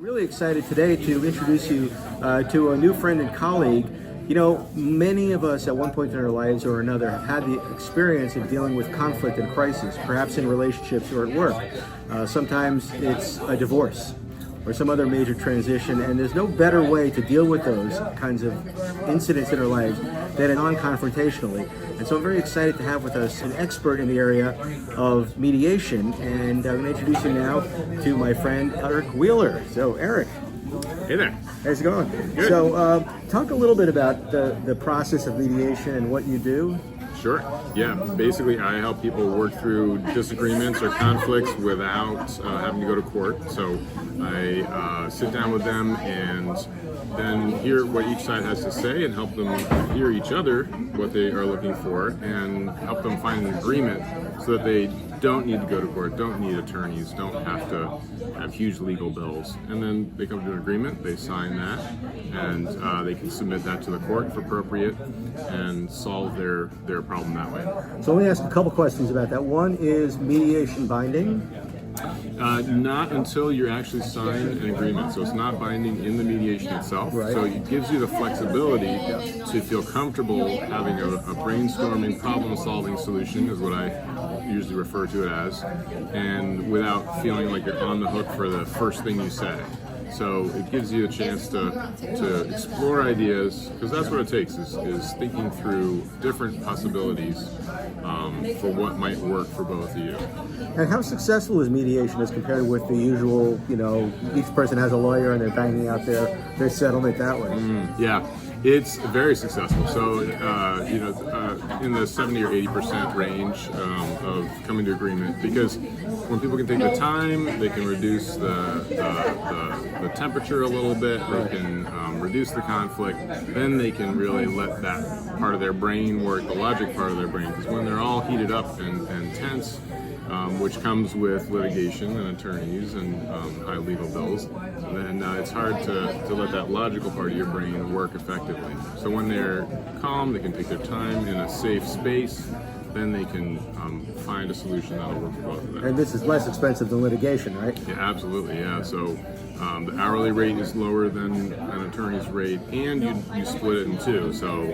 Really excited today to introduce you to a new friend and colleague. You know, many of us at one point in our lives or another have had the experience of dealing with conflict and crisis, perhaps in relationships or at work. Sometimes it's a divorce or some other major transition, and there's no better way to deal with those kinds of incidents in our lives than non-confrontationally. And so I'm very excited to have with us an expert in the area of mediation, and I'm going to introduce you now to my friend Erik Wheeler. So Erik. Hey there. How's it going? Good. So talk a little bit about the process of mediation and what you do. Sure. Yeah. Basically, I help people work through disagreements or conflicts without having to go to court. So I sit down with them and then hear what each side has to say and help them hear each other, what they are looking for, and help them find an agreement so that they don't need to go to court, don't need attorneys, don't have to have huge legal bills. And then they come to an agreement, they sign that, and they can submit that to the court if appropriate and solve their problem that way. So let me ask a couple questions about that. One is mediation binding? Not until you actually sign an agreement. So it's not binding in the mediation itself. Right. So it gives you the flexibility to feel comfortable having a brainstorming, problem-solving solution is what I usually refer to it as, and without feeling like you're on the hook for the first thing you say. So it gives you a chance to explore ideas, because that's what it takes, is thinking through different possibilities for what might work for both of you. And how successful is mediation as compared with the usual, you know, each person has a lawyer and they're banging out their settlement that way? Yeah. It's very successful. So, in the 70 or 80% range of coming to agreement, because when people can take the time, they can reduce the temperature a little bit, they can reduce the conflict, then they can really let that part of their brain work, the logic part of their brain, because when they're all heated up and tense, which comes with litigation and attorneys and high legal bills, then it's hard to let that logical part of your brain work effectively. So when they're calm, they can take their time in a safe space, then they can find a solution that'll work for both of them. And this is less expensive than litigation, right? Yeah, absolutely, yeah. So the hourly rate is lower than an attorney's rate, and you split it in two, so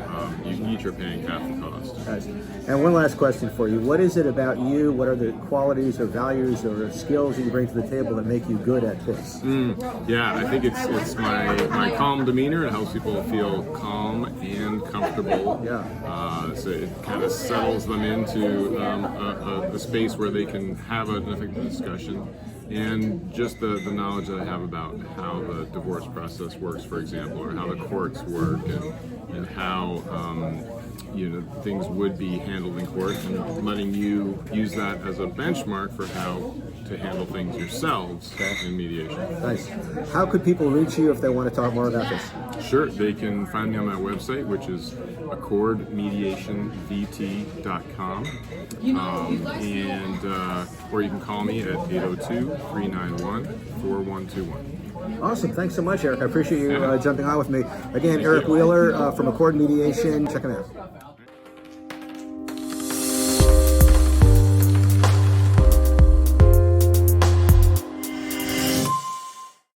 you each are paying half the cost. Nice. And one last question for you. What is it about you, what are the qualities or values or skills that you bring to the table that make you good at this? Yeah, I think it's my calm demeanor. It helps people feel calm and comfortable. Yeah. So it kind of settles them into a space where they can have an effective discussion. And just the knowledge that I have about how the divorce process works, for example, or how the courts work, and how things would be handled in court, and letting you use that as a benchmark for how to handle things yourselves in mediation. Nice. How could people reach you if they want to talk more about this? Sure, they can find me on my website, which is accordmediationvt.com, or you can call me at 802-391-4121. Awesome. Thanks so much, Erik. I appreciate you jumping on with me. Again, Erik Wheeler from Accord Mediation. Check him out.